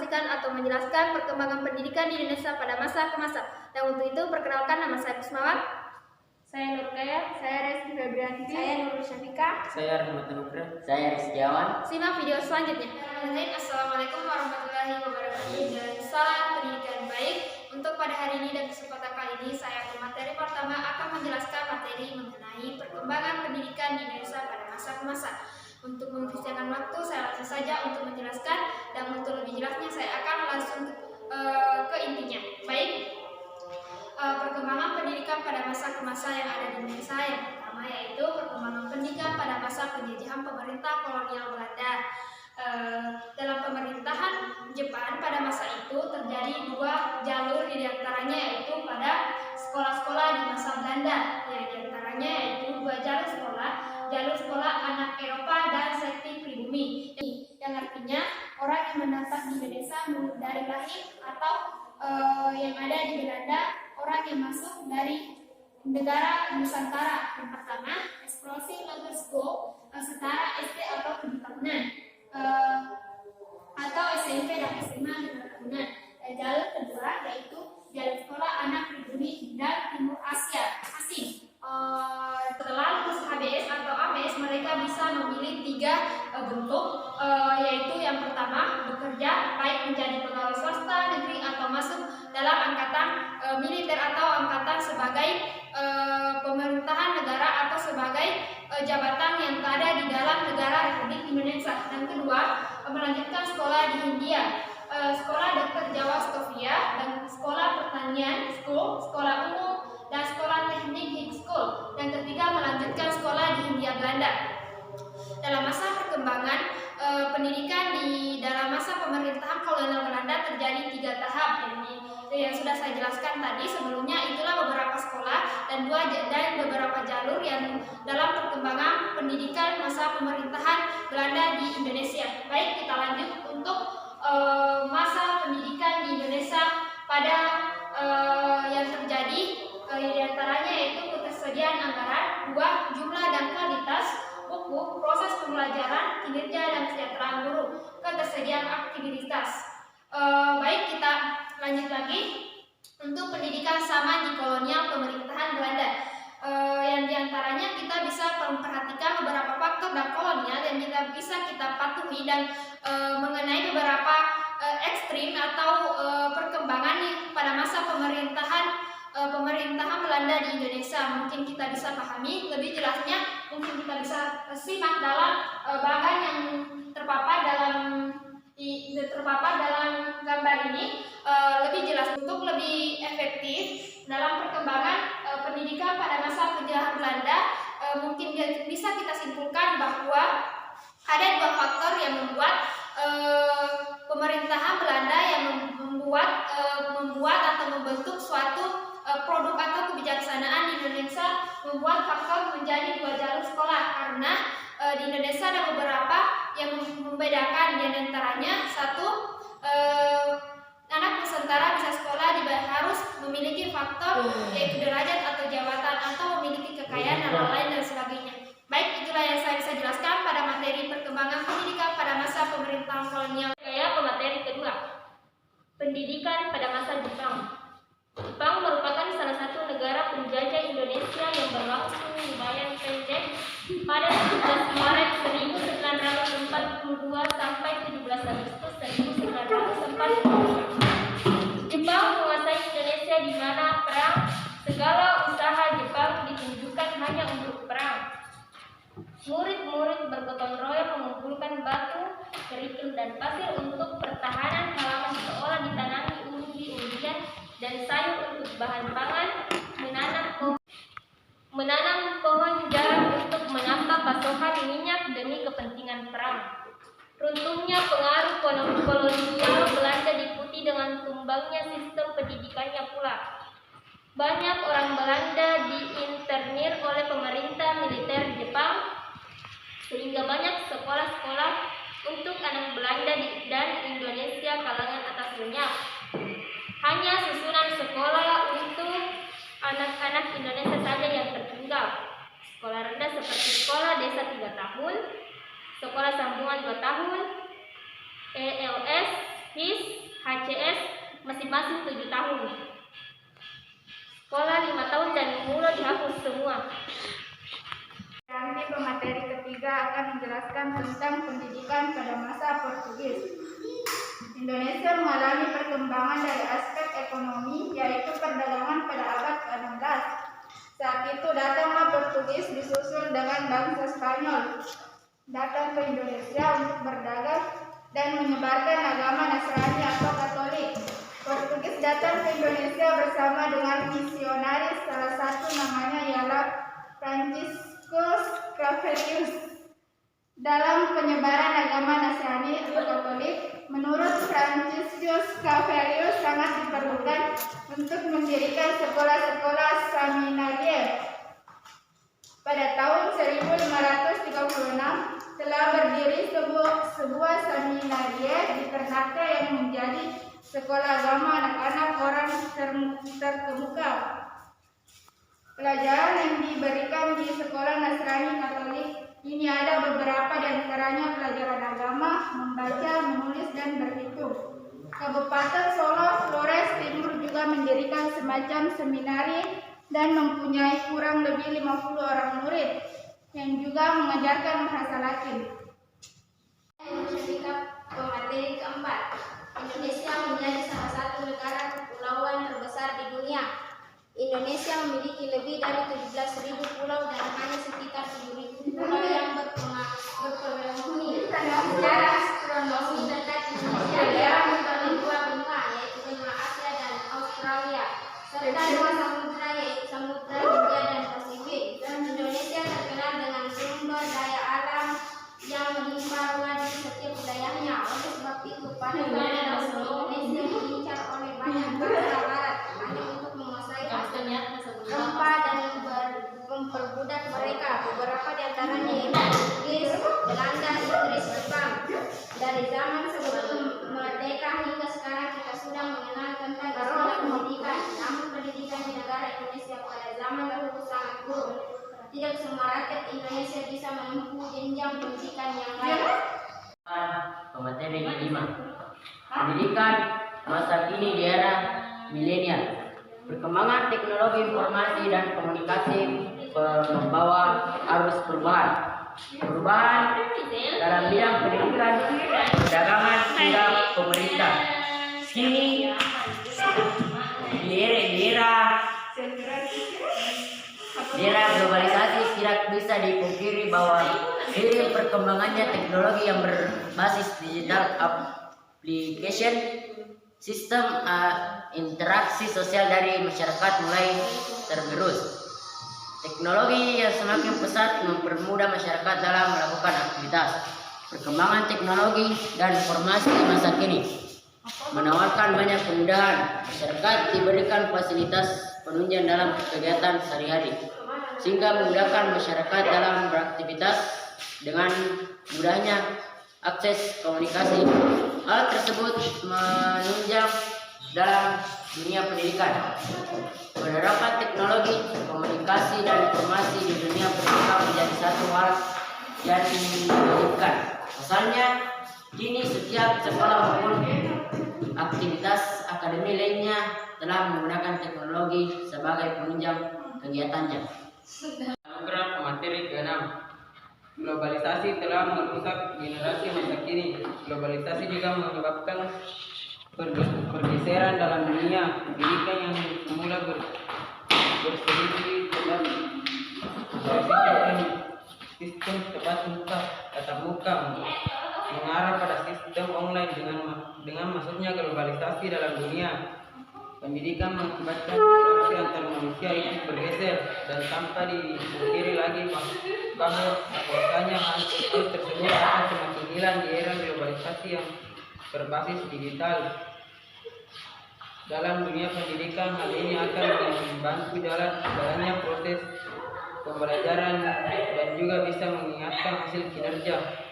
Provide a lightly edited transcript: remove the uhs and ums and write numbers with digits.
menginformasikan atau menjelaskan perkembangan pendidikan di Indonesia pada masa ke masa. Dan untuk itu, perkenalkan, nama saya Kusmawar. Saya Nur Kaya. Saya Reski Febrianti. Saya Nur Syafika. Saya Rahmat Nugra. Saya Rizkiawan. Simak video selanjutnya. Assalamualaikum warahmatullahi wabarakatuh dan salam pendidikan baik. Untuk pada hari ini dan kesempatan kali ini, saya materi pertama akan menjelaskan materi mengenai perkembangan pendidikan di Indonesia pada masa ke masa. Untuk mempersiapkan waktu, saya langsung saja untuk menjelaskan, dan untuk lebih jelasnya saya akan langsung ke intinya. Baik, perkembangan pendidikan pada masa ke masa yang ada di Indonesia. Yang pertama yaitu perkembangan pendidikan pada masa penjajahan pemerintah kolonial Belanda. Dalam pemerintahan Jepang pada masa itu terjadi dua jalur, diantaranya yaitu pada sekolah-sekolah di masa Belanda. Diantaranya yaitu dua jalur sekolah anak Eropa dan sekti pribumi, yang artinya orang yang mendatang di Indonesia dari lahir atau yang ada di Belanda, orang yang masuk dari negara Nusantara. Yang pertama, eksplorasi Language School setara SD atau 7 tahunan, atau SMP dan SMA 5 tahunan. Dan jalur kedua yaitu jalur sekolah anak pribumi dan Timur Asia asing. Setelah lulus HBS atau ABS, mereka bisa memilih 3 bentuk, yaitu yang pertama bekerja, baik menjadi pegawai swasta, negeri, atau masuk dalam angkatan militer atau angkatan sebagai pemerintahan negara atau sebagai jabatan yang ada di dalam negara Republik Indonesia. Dan kedua, melanjutkan sekolah di Hindia, sekolah Dr. Jawa Stovia, dan sekolah pertanian school, sekolah umum, dan sekolah teknik high school. Dan ketiga, melanjutkan sekolah di Hindia Belanda. Dalam masa perkembangan pendidikan di dalam masa pemerintahan kolonial Belanda terjadi 3 tahap, yang sudah saya jelaskan tadi sebelumnya. Itulah beberapa sekolah dan beberapa jalur yang dalam perkembangan pendidikan masa pemerintahan Belanda di Indonesia. Baik, kita lanjut untuk masa pendidikan di Indonesia pada yang terjadi, diantaranya yaitu ketersediaan anggaran, 2, jumlah dan kualitas buku, proses pembelajaran, kinerja dan kesejahteraan guru, ketersediaan aktivitas. Baik, kita lanjut lagi untuk pendidikan sama di kolonial pemerintahan Belanda. Yang diantaranya kita bisa memperhatikan beberapa faktor dan kolonial yang bisa kita patuhi, dan mengenai beberapa ekstrim atau perkembangan pada masa pemerintahan Belanda di Indonesia. Mungkin kita bisa pahami lebih jelasnya, mungkin kita bisa simak dalam bagan yang terpapar dalam gambar ini lebih jelas. Untuk lebih efektif dalam perkembangan pendidikan pada masa penjajahan Belanda, mungkin bisa kita simpulkan bahwa ada 2 faktor yang membuat pemerintahan Belanda yang membuat atau membentuk suatu produk atau kebijaksanaan di Indonesia, membuat faktor menjadi 2 jalur sekolah. Karena di Indonesia ada beberapa yang membedakan, di antaranya 1, anak Nusantara bisa sekolah harus memiliki faktor yaitu derajat atau jabatan atau memiliki kekayaan dan lain-lain dan sebagainya. Baik, itulah yang saya bisa jelaskan pada materi perkembangan pendidikan pada masa pemerintahan kolonial. Saya pemateri kedua, pendidikan pada masa Jepang. Jepang merupakan salah satu negara penjajah Indonesia yang berlangsung lumayan pendek pada 17 Maret 1942 sampai 17 Agustus 1945. Jepang menguasai Indonesia, di mana segala usaha Jepang ditunjukkan hanya untuk perang. Murid-murid bergotong royong mengumpulkan batu, kerikil, dan pasir untuk pertahanan halaman seolah ditanami umbi-umbian dan sayur untuk bahan pangan, menanam pohon jarak untuk menambah pasokan minyak demi kepentingan perang. Runtuhnya pengaruh kolonial Belanda diikuti dengan tumbangnya sistem pendidikannya pula. Banyak orang Belanda diinternir oleh pemerintah militer Jepang, sehingga banyak sekolah-sekolah untuk anak Belanda dan Indonesia kalangan atas lenyap. Hanya susunan sekolah untuk anak-anak Indonesia saja yang tertinggal. Sekolah rendah seperti sekolah desa 3 tahun, sekolah sambungan 2 tahun, ELS, HIS, HCS masing-masing 7 tahun. Sekolah 5 tahun dan mulai dihapus semua. Nanti pemateri ketiga akan menjelaskan tentang pendidikan pada masa Portugis. Indonesia mengalami perkembangan dari aspek ekonomi, yaitu perdagangan pada abad ke-16. Saat itu datanglah Portugis disusul dengan bangsa Spanyol datang ke Indonesia untuk berdagang dan menyebarkan agama Nasrani atau Katolik. Portugis datang ke Indonesia bersama dengan misionaris, salah satu namanya ialah Franciscus Caverius. Dalam penyebaran agama Nasrani atau Katolik, menurut Franciscus Caverius sangat diperlukan untuk mendirikan sekolah-sekolah seminarium. Pada tahun 1536 telah berdiri sebuah seminarium di Ternate yang menjadi sekolah agama anak-anak orang terkemuka. Pelajaran yang diberikan di sekolah Nasrani Katolik ini ada beberapa di antaranya pelajaran agama, membaca, menulis, dan berhitung. Kabupaten Solo, Flores Timur juga mendirikan semacam seminari dan mempunyai kurang lebih 50 orang murid yang juga mengajarkan bahasa Latin. Pemateri keempat, Indonesia menjadi salah satu negara kepulauan terbesar di dunia. Indonesia memiliki lebih dari 17.000 pulau dan hanya sekitar 7.000 pulau yang berpenghuni. Secara astronomi terkait Indonesia adalah benua yaitu benua Asia dan Australia, serta dua samudra yaitu Samudra Hindia dan Pasifik. Indonesia terkenal dengan sumber daya alam yang melimpah ruah di setiap wilayahnya. Oleh sebab itu, pada masa Indonesia diincar oleh banyak bangsa barat hanya untuk menguasai gempa dan memperbudak mereka. Beberapa di antaranya yaitu Inggris, Belanda, Inggris, Jepang. Dari zaman sebelum merdeka hingga sekarang kita sudah mengenal tentang istilah pendidikan. Namun pendidikan di negara Indonesia pada zaman dahulu sangat buruk. Tidak semua rakyat Indonesia bisa menempuh jenjang pendidikan yang baik. Pemateri kelima, pendidikan masa kini di era milenial. Perkembangan teknologi informasi dan komunikasi membawa arus perubahan dalam bidang pendidikan, perdagangan hingga pemerintah. Kini di era globalisasi tidak bisa dipungkiri bahwa seiring perkembangannya teknologi yang berbasis digital application, sistem interaksi sosial dari masyarakat mulai tergerus. Teknologi yang semakin pesat mempermudah masyarakat dalam melakukan aktivitas. Perkembangan teknologi dan informasi masa kini menawarkan banyak kemudahan. Masyarakat diberikan fasilitas penunjang dalam kegiatan sehari-hari, sehingga memudahkan masyarakat dalam beraktivitas dengan mudahnya akses komunikasi. Hal tersebut menunjang dalam dunia pendidikan. Penerapan teknologi, komunikasi, dan informasi di dunia pendidikan menjadi satu hal yang diinginkan. Asalnya, kini setiap sekolah maupun aktivitas akademi lainnya telah menggunakan teknologi sebagai penunjang kegiatannya. Program pemateri ke-6, globalisasi telah merusak generasi masa kini. Globalisasi juga menyebabkan pergeseran dalam dunia pendidikan yang semula berselisih sistem tatap muka mengarah pada sistem online dengan masuknya globalisasi dalam dunia pendidikan mengakibatkan interaksi antar manusia itu bergeser dan tanpa dipungkiri lagi bahwasanya hal tersebut akan semakin hilang di era globalisasi yang berbasis digital. Dalam dunia pendidikan, hal ini akan membantu jalannya proses pembelajaran dan juga bisa mengingatkan hasil kinerja.